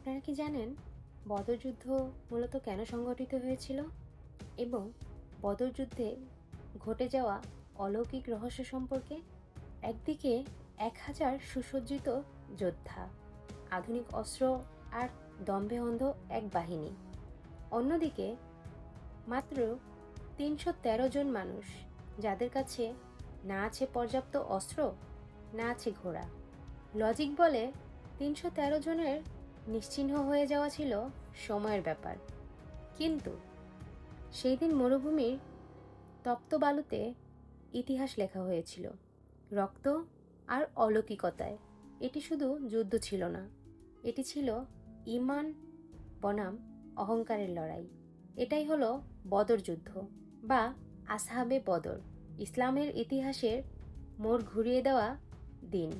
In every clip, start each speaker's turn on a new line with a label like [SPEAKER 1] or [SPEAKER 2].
[SPEAKER 1] আপনারা কি জানেন বদর যুদ্ধ মূলত কেন সংগঠিত হয়েছিল এবং বদর যুদ্ধে ঘটে যাওয়া অলৌকিক রহস্য সম্পর্কে? একদিকে 1000 সুসজ্জিত যোদ্ধা, আধুনিক অস্ত্র আর দম্ভে অন্ধ এক বাহিনী, অন্যদিকে মাত্র 313 জন মানুষ যাদের কাছে না আছে পর্যাপ্ত অস্ত্র, না আছে ঘোড়া। লজিক বলে 313 জনের নিশ্চিহ্ন হয়ে যাওয়া ছিল সময়ের ব্যাপার, কিন্তু সেই দিন মরুভূমির তপ্ত বালুতে ইতিহাস লেখা হয়েছিল রক্ত আর অলৌকিকতায়। এটি শুধু যুদ্ধ ছিল না, এটি ছিল ঈমান বনাম অহংকারের লড়াই। এটাই হলো বদর যুদ্ধ বা আসহাবে বদর, ইসলামের ইতিহাসের মোড় ঘুরিয়ে দেওয়া দিন।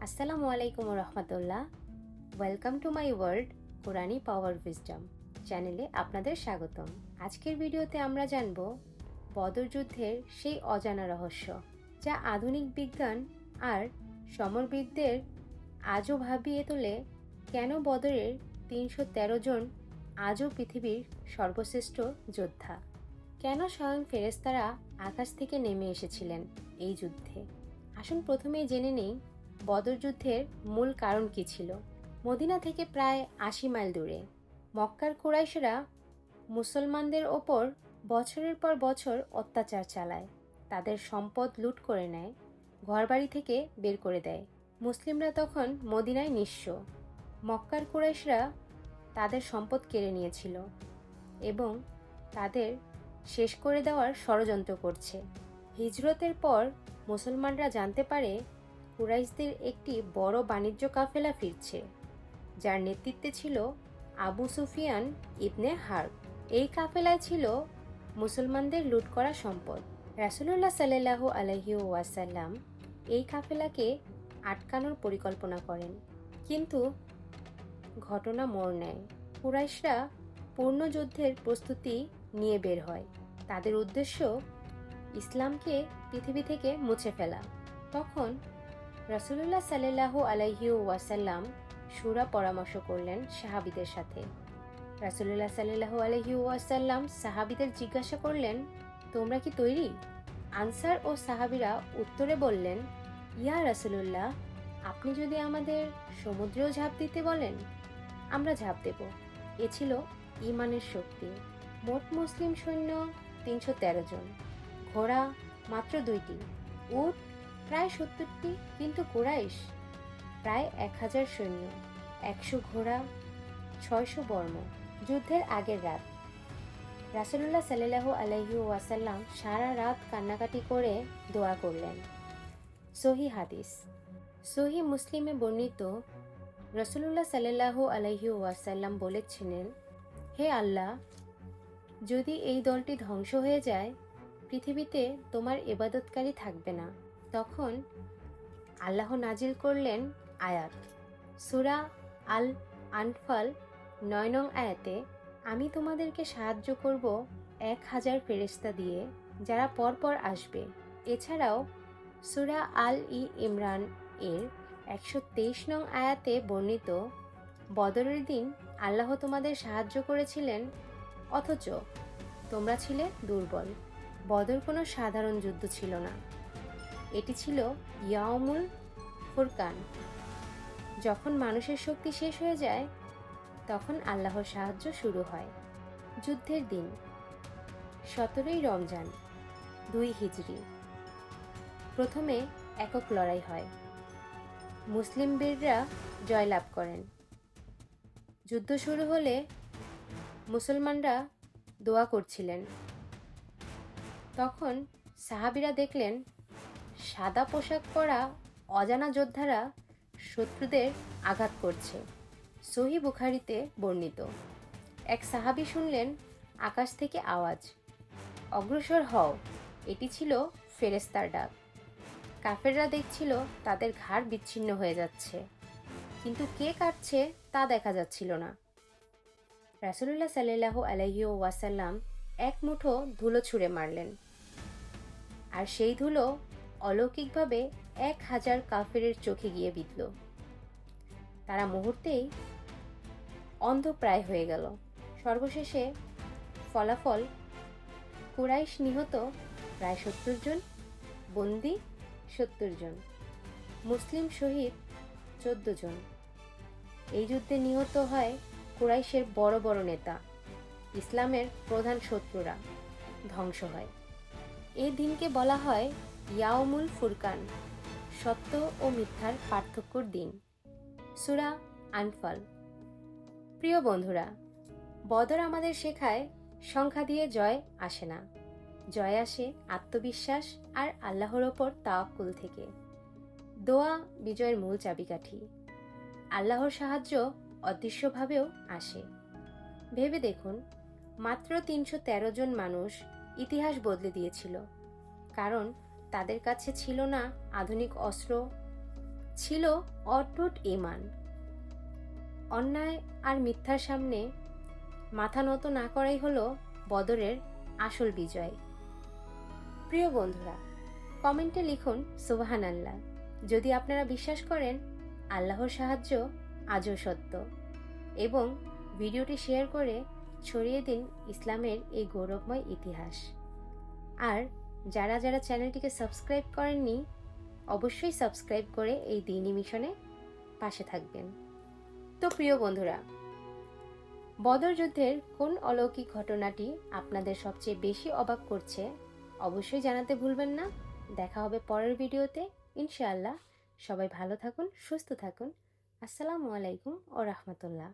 [SPEAKER 1] আসসালামু আলাইকুম রহমতুল্লাহ। ওয়েলকাম টু মাই ওয়ার্ল্ড কোরআনি পাওয়ার উইজডম চ্যানেলে আপনাদের স্বাগতম। আজকের ভিডিওতে আমরা জানব বদর যুদ্ধের সেই অজানা রহস্য, যা আধুনিক বিজ্ঞান আর সমরবিদদের আজও ভাবিয়ে তোলে। কেন বদরের 313 জন আজও পৃথিবীর সর্বশ্রেষ্ঠ যোদ্ধা? কেন স্বয়ং ফেরেশতারা আকাশ থেকে নেমে এসেছিলেন এই যুদ্ধে? আসুন প্রথমেই জেনে নেই বদর যুদ্ধের মূল কারণ কী ছিল। মদিনা থেকে প্রায় 80 মাইল দূরে মক্কার কুরাইশরা মুসলমানদের ওপর বছরের পর বছর অত্যাচার চালায়, তাদের সম্পদ লুট করে নেয়, ঘরবাড়ি থেকে বের করে দেয়। মুসলিমরা তখন মদিনায় নিঃস্ব। মক্কার কুরাইশরা তাদের সম্পদ কেড়ে নিয়েছিল এবং তাদের শেষ করে দেওয়ার ষড়যন্ত্র করছে। হিজরতের পর মুসলমানরা জানতে পারে কুরাইশদের একটি বড় বাণিজ্য কাফেলা ফিরছে, যার নেতৃত্বে ছিল আবু সুফিয়ান ইবনে হার্ব। এই কাফেলায় ছিল মুসলমানদের লুট করা সম্পদ। রাসূলুল্লাহ সাল্লাল্লাহু আলাইহি ওয়াসাল্লাম এই কাফেলাকে আটকানোর পরিকল্পনা করেন, কিন্তু ঘটনা মোড় নেয়। কুরাইশরা পূর্ণ যুদ্ধের প্রস্তুতি নিয়ে বের হয়। তাদের উদ্দেশ্য ইসলামকে পৃথিবী থেকে মুছে ফেলা। তখন রাসূলুল্লাহ সাল্লাল্লাহু আলাইহি ওয়াসাল্লাম শূরা পরামর্শ করলেন সাহাবীদের সাথে। রাসূলুল্লাহ সাল্লাল্লাহু আলাইহি ওয়াসাল্লাম সাহাবীদের জিজ্ঞাসা করলেন, তোমরা কি তৈরি? আনসার ও সাহাবীরা উত্তরে বললেন, ইয়া রাসূলুল্লাহ, আপনি যদি আমাদের সমুদ্রেও ঝাঁপ দিতে বলেন, আমরা ঝাঁপ দেব। এ ছিল ঈমানের শক্তি। মোট মুসলিম সৈন্য 313 জন, ঘোড়া মাত্র 2টি, উট প্রায় 70টি, কিন্তু কুরাইশ প্রায় 1000 সৈন্য, 100 ঘোড়া, 600 বর্ম। যুদ্ধের আগের রাত রাসূলুল্লাহ সাল্লাল্লাহু আলাইহি ওয়াসাল্লাম সারা রাত কান্নাকাটি করে দোয়া করলেন। সহিহ হাদিস। সহিহ মুসলিমে বর্ণিত, রাসূলুল্লাহ সাল্লাল্লাহু আলাইহি ওয়াসাল্লাম বলেছিলেন, হে আল্লাহ, যদি এই দলটি ধ্বংস হয়ে যায়, পৃথিবীতে তোমার ইবাদতকারী থাকবে না। তখন আল্লাহ নাজিল করলেন আয়াত সূরা আল আনফাল 9 নং আয়াতে, আমি তোমাদেরকে সাহায্য করব 1000 ফেরেশতা দিয়ে, যারা পরপর আসবে। এছাড়াও সূরা আল ইমরান এর 123 নং আয়াতে বর্ণিত, বদরের দিন আল্লাহ তোমাদের সাহায্য করেছিলেন, অথচ তোমরা ছিলে দুর্বল। বদর কোনো সাধারণ যুদ্ধ ছিল না, এটি ছিল ইয়াউমুল ফুরকান। যখন মানুষের শক্তি শেষ হয়ে যায়, তখন আল্লাহর সাহায্য শুরু হয়। যুদ্ধের দিন 17ই রমজান 2 হিজরি। প্রথমে একক লড়াই হয়, মুসলিম বীররা জয়লাভ করেন। যুদ্ধ শুরু হলে মুসলমানরা দোয়া করছিলেন। তখন সাহাবীরা দেখলেন সাদা পোশাক পরা অজানা যোদ্ধারা শত্রুদের আঘাত করছে। সহিহ বুখারীতে বর্ণিত, এক সাহাবী শুনলেন আকাশ থেকে আওয়াজ, অগ্রসর হও। এটি ছিল ফেরেশতার ডাক। কাফেররা দেখছিল তাদের ঘাড় বিচ্ছিন্ন হয়ে যাচ্ছে, কিন্তু কে কাটছে তা দেখা যাচ্ছিল না। রাসূলুল্লাহ সাল্লাল্লাহু আলাইহি ওয়াসাল্লাম এক মুঠো ধুলো ছুঁড়ে মারলেন, আর সেই ধুলো অলৌকিকভাবে 1000 কাফেরের চোখে গিয়ে বিঁধল। তারা মুহূর্তেই অন্ধপ্রায় হয়ে গেল। সর্বশেষে ফলাফল, কুরাইশ নিহত প্রায় 70 জন, বন্দী 70 জন, মুসলিম শহীদ 14 জন। এই যুদ্ধে নিহত হয় কুরাইশের বড় বড় নেতা, ইসলামের প্রধান শত্রুরা ধ্বংস হয়। এই দিনকে বলা হয় ইয়াউমুল ফুরকান, সত্য ও মিথ্যার পার্থক্যর দিন। সূরা আনফাল। প্রিয় বন্ধুরা, বদর আমাদের শেখায় সংখ্যা দিয়ে জয় আসে না, জয় আসে আত্মবিশ্বাস আর আল্লাহর ওপর তাওয়াক্কুল থেকে। দোয়া বিজয়ের মূল চাবিকাঠি। আল্লাহর সাহায্য অদৃশ্যভাবেও আসে। ভেবে দেখুন, মাত্র 313 জন মানুষ ইতিহাস বদলে দিয়েছিল, কারণ তাদের কাছে ছিল না আধুনিক অস্ত্র, ছিল অটুট ঈমান। অন্যায় আর মিথ্যার সামনে মাথা নত না করাই হলো বদরের আসল বিজয়। প্রিয় বন্ধুরা, কমেন্টে লিখুন সুবহানাল্লাহ যদি আপনারা বিশ্বাস করেন আল্লাহর সাহায্য আজও সত্য, এবং ভিডিওটি শেয়ার করে ছড়িয়ে দিন ইসলামের এই গৌরবময় ইতিহাস। আর যারা যারা চ্যানেলটিকে সাবস্ক্রাইব করেননি, অবশ্যই সাবস্ক্রাইব করে এই দ্বীনি মিশনে পাশে থাকবেন। তো প্রিয় বন্ধুরা, বদর যুদ্ধের কোন অলৌকিক ঘটনাটি আপনাদের সবচেয়ে বেশি অবাক করছে অবশ্যই জানাতে ভুলবেন না। দেখা হবে পরের ভিডিওতে ইনশাআল্লাহ। সবাই ভালো থাকুন, সুস্থ থাকুন। আসসালামু আলাইকুম ওয়া রাহমাতুল্লাহ।